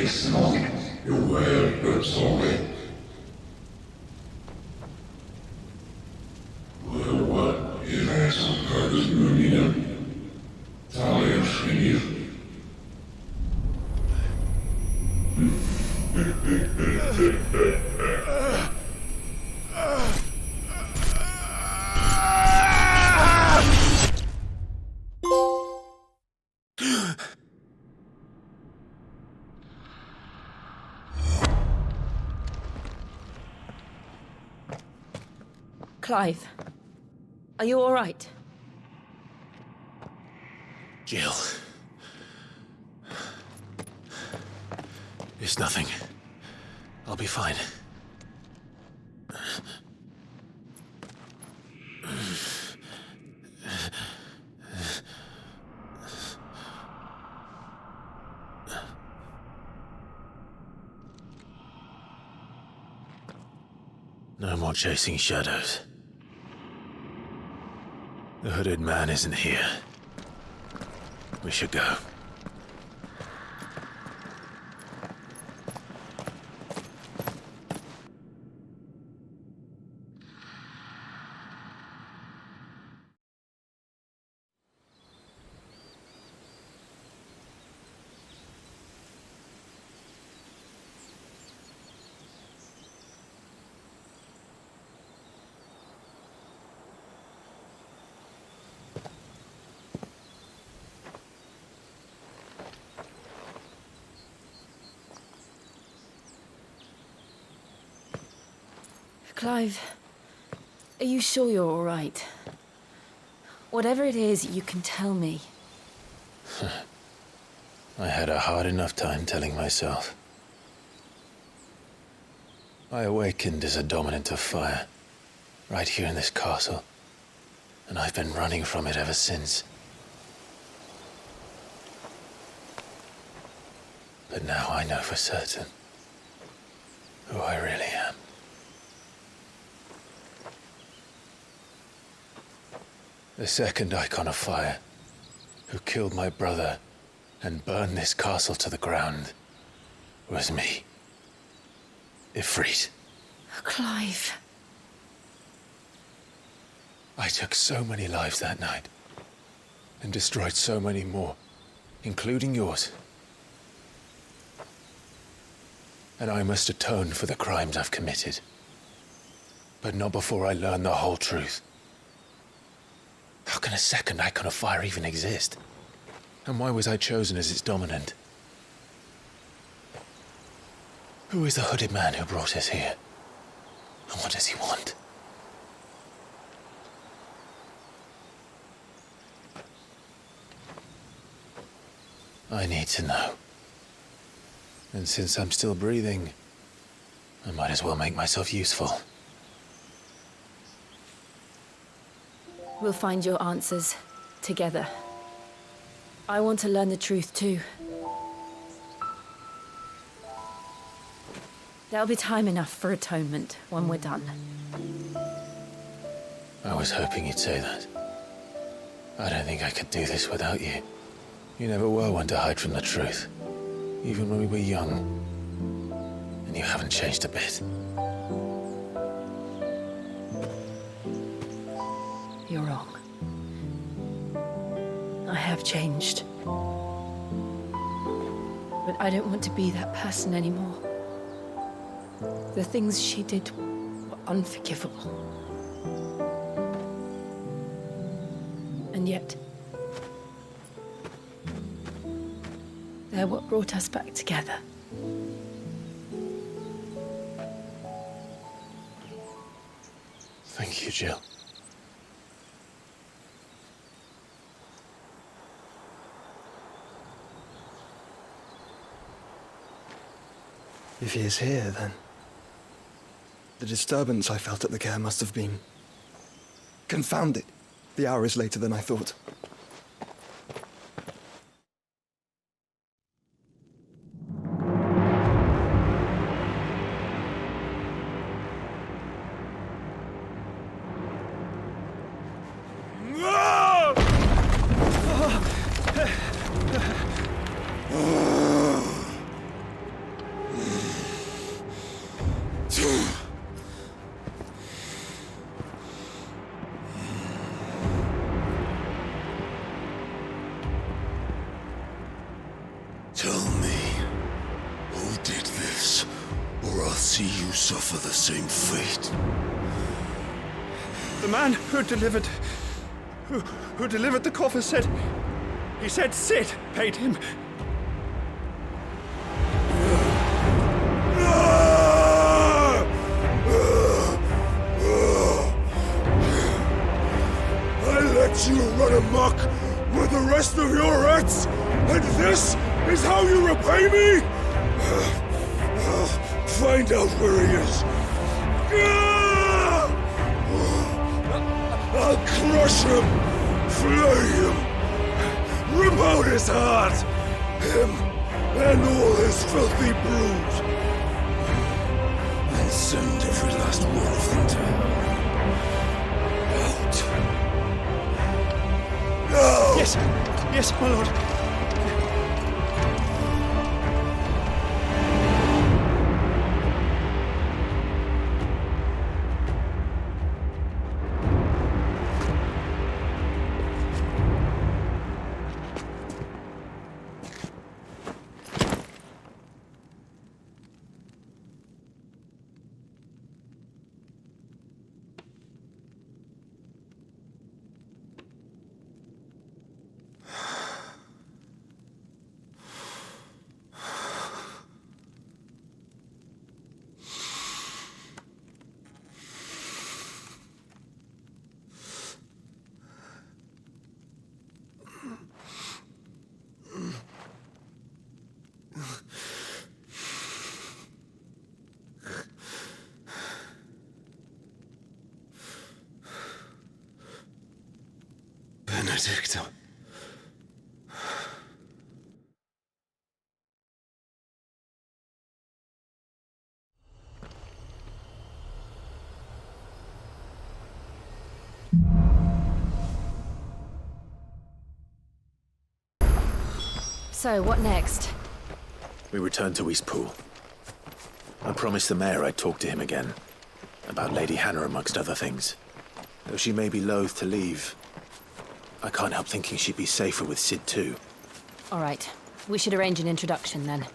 not your word, but sorry. What is that some kind of movie? Talia Skinny. Clive, are you all right? Jill. It's nothing. I'll be fine. No more chasing shadows. The hooded man isn't here. We should go. Clive, are you sure you're all right? Whatever it is, you can tell me. I had a hard enough time telling myself. I awakened as a dominant of fire, right here in this castle, and I've been running from it ever since. But now I know for certain who I really am. The second icon of fire, who killed my brother and burned this castle to the ground, was me. Ifrit. Clive. I took so many lives that night, and destroyed so many more, including yours. And I must atone for the crimes I've committed. But not before I learn the whole truth. How can a second icon of fire even exist? And why was I chosen as its dominant? Who is the hooded man who brought us here? And what does he want? I need to know. And since I'm still breathing, I might as well make myself useful. We'll find your answers together. I want to learn the truth too. There'll be time enough for atonement when we're done. I was hoping you'd say that. I don't think I could do this without you. You never were one to hide from the truth, even when we were young. And you haven't changed a bit. You're wrong. I have changed. But I don't want to be that person anymore. The things she did were unforgivable. And yet, they're what brought us back together. Thank you, Jill. If he is here, then the disturbance I felt at the care must have been confounded. The hour is later than I thought. suffer the same fate. The man who delivered the coffin said... He said Sid paid him. I let you run amok with the rest of your rats, and this is how you repay me? Find out where he is. I'll crush him, flay him, rip out his heart, him and all his filthy brood, and send every last one of them to hell. Out. No! Yes, yes, my lord. Benedicta. So, what next? We return to Eastpool. I promised the mayor I'd talk to him again. About Lady Hannah, amongst other things. Though she may be loath to leave, I can't help thinking she'd be safer with Sid too. All right. We should arrange an introduction then.